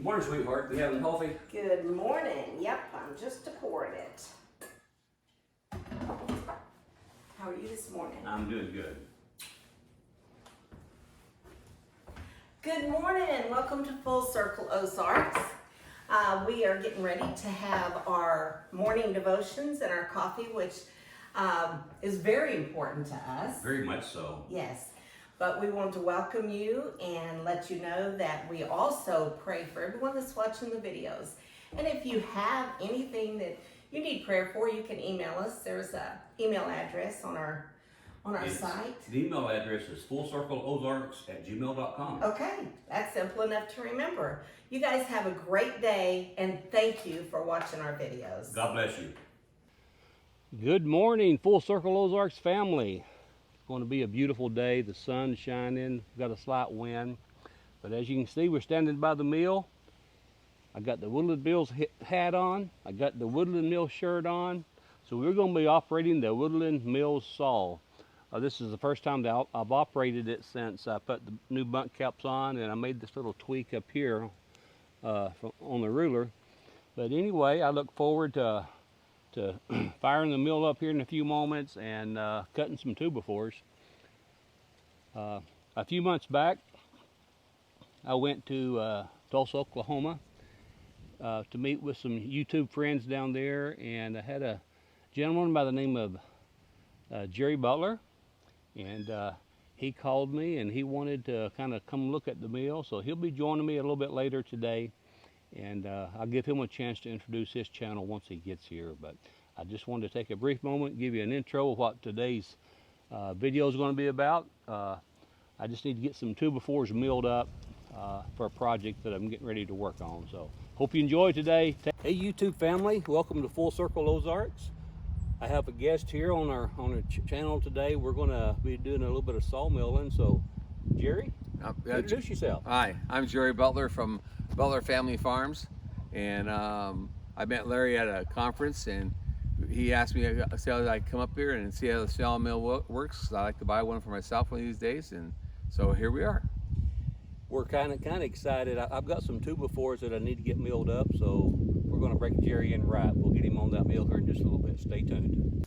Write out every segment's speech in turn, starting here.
Good morning, sweetheart. We having coffee? Good morning. Yep, I'm just pouring it. How are you this morning? I'm doing good. Good morning. Welcome to Full Circle Ozarks. We are getting ready to have our morning devotions and our coffee, which is very important to us. Very much so. Yes. But we want to welcome you and let you know that we also pray for everyone that's watching the videos. And if you have anything that you need prayer for, you can email us. There's an email address on our site. The email address is fullcircleozarks@gmail.com. Okay, that's simple enough to remember. You guys have a great day, and thank you for watching our videos. God bless you. Good morning, Full Circle Ozarks family. It's going to be a beautiful day. The sun's shining. We've got a slight wind. But as you can see, we're standing by the mill. I got the Woodland Mills hat on. I got the Woodland Mills shirt on. So we're going to be operating the Woodland Mills saw. This is the first time that I've operated it since I put the new bunk caps on, and I made this little tweak up here on the ruler. But anyway, I look forward to firing the mill up here in a few moments and cutting some 2x4s. A few months back, I went to Tulsa, Oklahoma to meet with some YouTube friends down there, and I had a gentleman by the name of Jerry Butler, and he called me and he wanted to kind of come look at the mill, so he'll be joining me a little bit later today. And I'll give him a chance to introduce his channel once he gets here. But I just wanted to take a brief moment, give you an intro of what today's video is going to be about. I just need to get some 2x4s milled up for a project that I'm getting ready to work on. So hope you enjoy today. Hey YouTube family, welcome to Full Circle Ozarks. I have a guest here on our channel today. We're going to be doing a little bit of sawmilling. So Jerry, introduce yourself. Hi, I'm Jerry Butler from Butler Family Farms, and I met Larry at a conference, and he asked me to see how I come up here and see how the sawmill works. I like to buy one for myself one of these days, and so here we are. We're kind of excited. I've got some 2x4s that I need to get milled up, so we're going to break Jerry in right. We'll get him on that mill here in just a little bit. Stay tuned.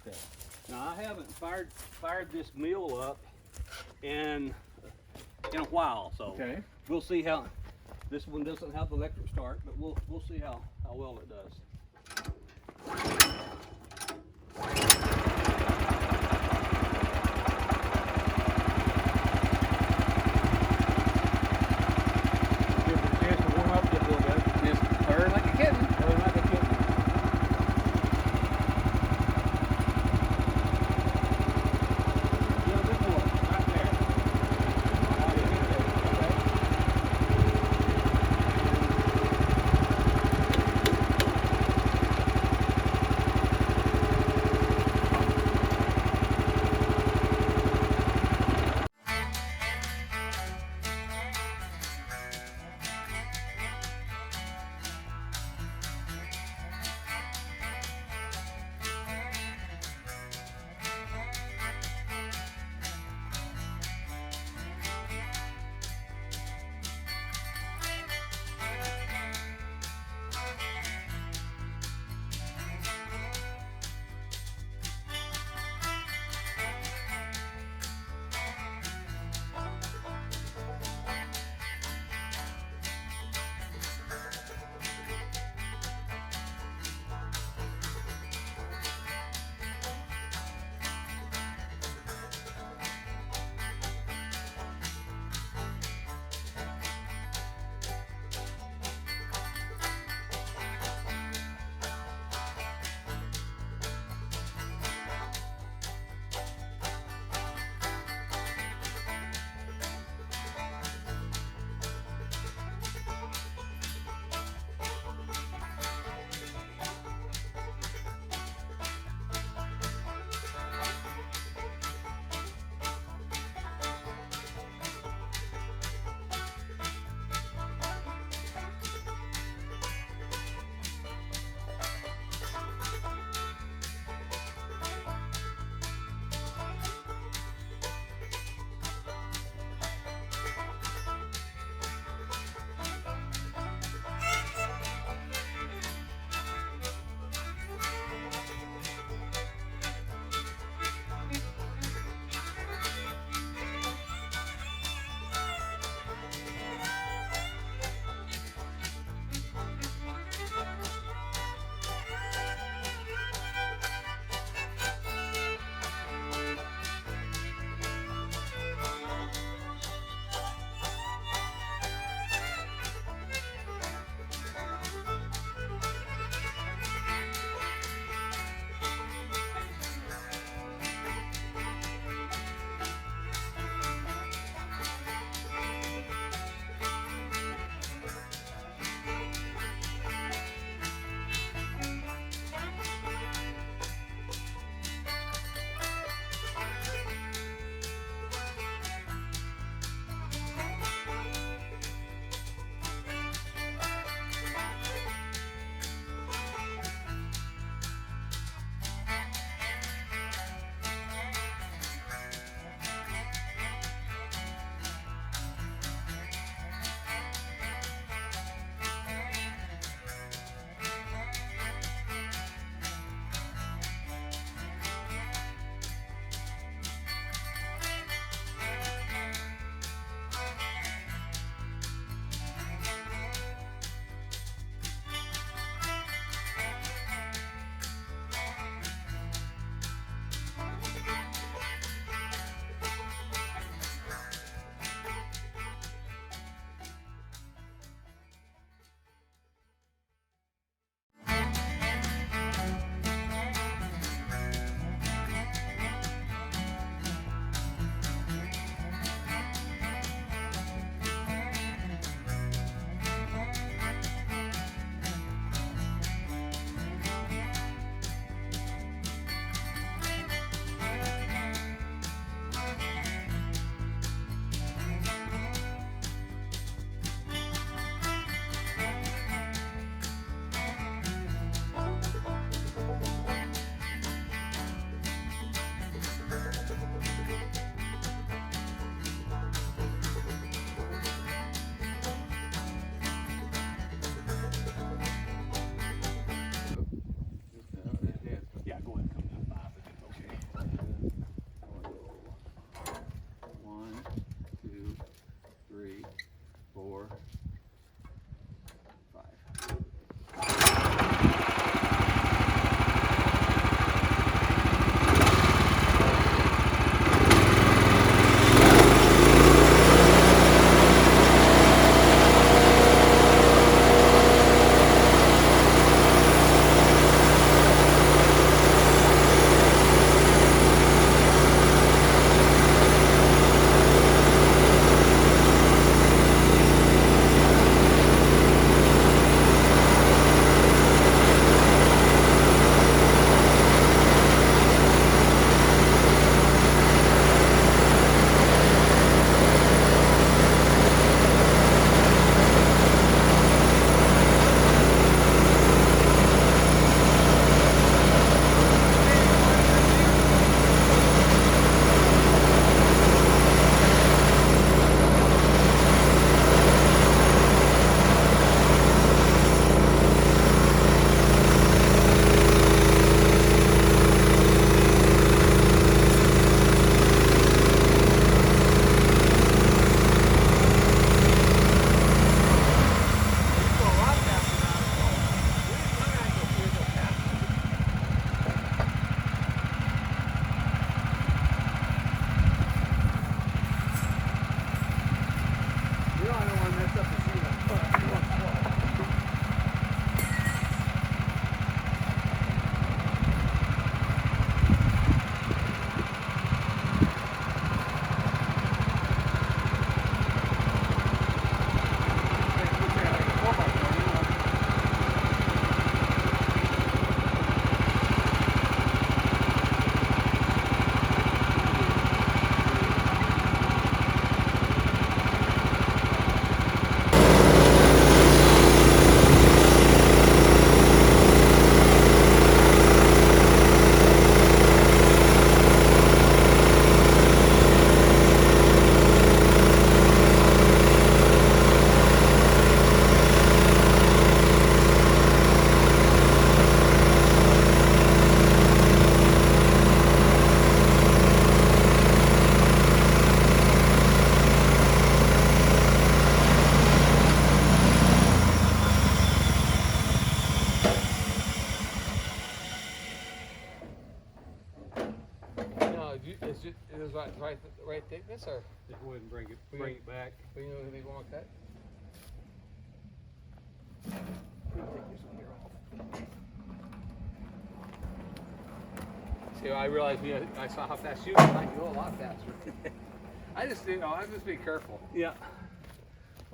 Okay. Now I haven't fired this mill up in a while, so Okay. we'll see how this one doesn't have the electric start, but we'll see how well it does. Give it a chance to warm up just a little bit. Just purring like a kitten. Purring like a kitten. Yeah, this one, right there. Is it right thickness or? Just go ahead and bring it back. We know if they want to cut? Take this one here off. See, I realized I saw how fast you went. I can go a lot faster. I just didn't know. I just be careful. Yeah.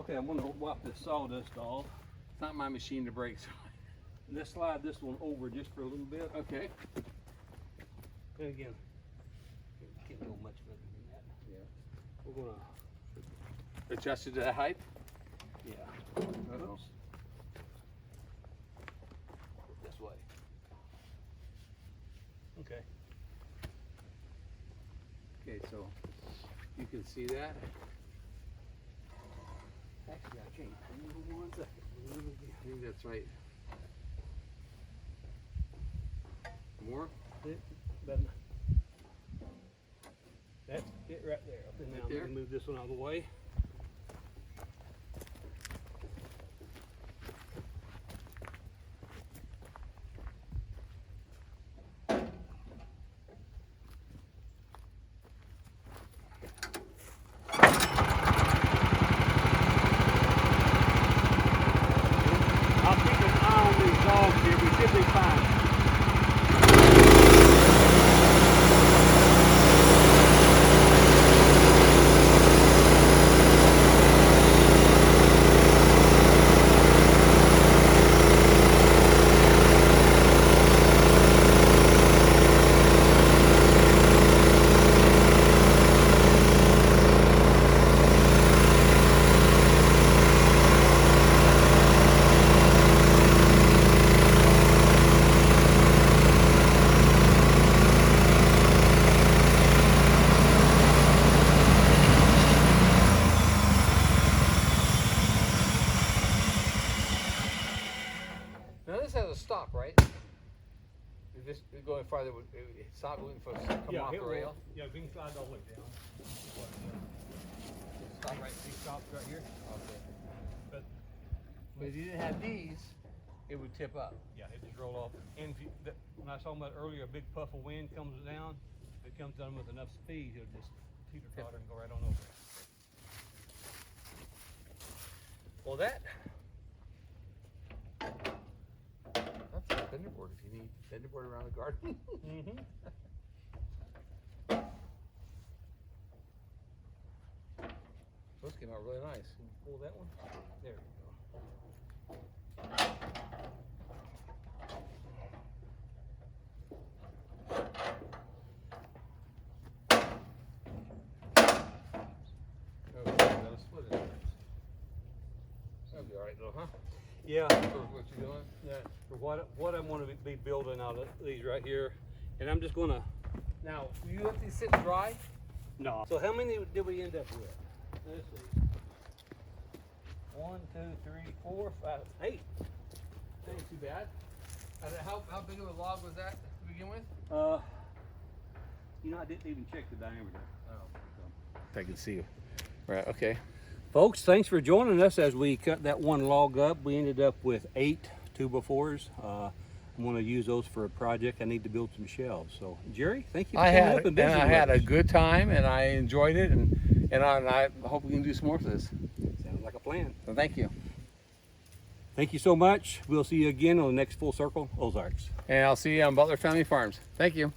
Okay, I'm gonna wipe this sawdust off. It's not my machine to break. So. Let's slide this one over just for a little bit. Okay. And again, can't go much further than that. Yeah. We're gonna, Adjust it to that height. yeah. Oops. This way. Okay. Okay, so you can see that. Actually, I can't. Hold on 1 second. I think that's right. More? That's it right there. And now Right I'm there? gonna move this one out of the way. I'll keep an eye on these dogs here. We should be fine. Now this has a stop, right? If this is going farther, it's not moving for us to come off the rail. Yeah, we can slide all the way down. Stop right. These stops right here. Okay. But But if you didn't have these, it would tip up. yeah, it just roll off. And if you, when I was talking about earlier, a big puff of wind comes down. If it comes down with enough speed, it'll just teeter-totter and go right on over. Well, that's a fender board if you need fender board around the garden. Mm-hmm. Those came out really nice. Pull that one. There you go. Oh, got a split in there. That'll be all right though, huh? Yeah. For what you're doing? Yeah. For what I'm going to be building out of these right here, and I'm just going to. Now, you let these sit dry? No. So how many did we end up with? Let's see. 1, 2, 3, 4, 5, 8. That ain't too bad. How big of a log was that to begin with? You know, I didn't even check the diameter. I can see you. Right, okay. Folks, thanks for joining us as we cut that one log up. We ended up with 8 2x4s. I'm going to use those for a project. I need to build some shelves. So, Jerry, thank you for coming up and visiting I had with a us. good time and I enjoyed it and I hope we can do some more for this. Sounds like a plan. So thank you. Thank you so much. We'll see you again on the next Full Circle Ozarks. And I'll see you on Butler Family Farms. Thank you.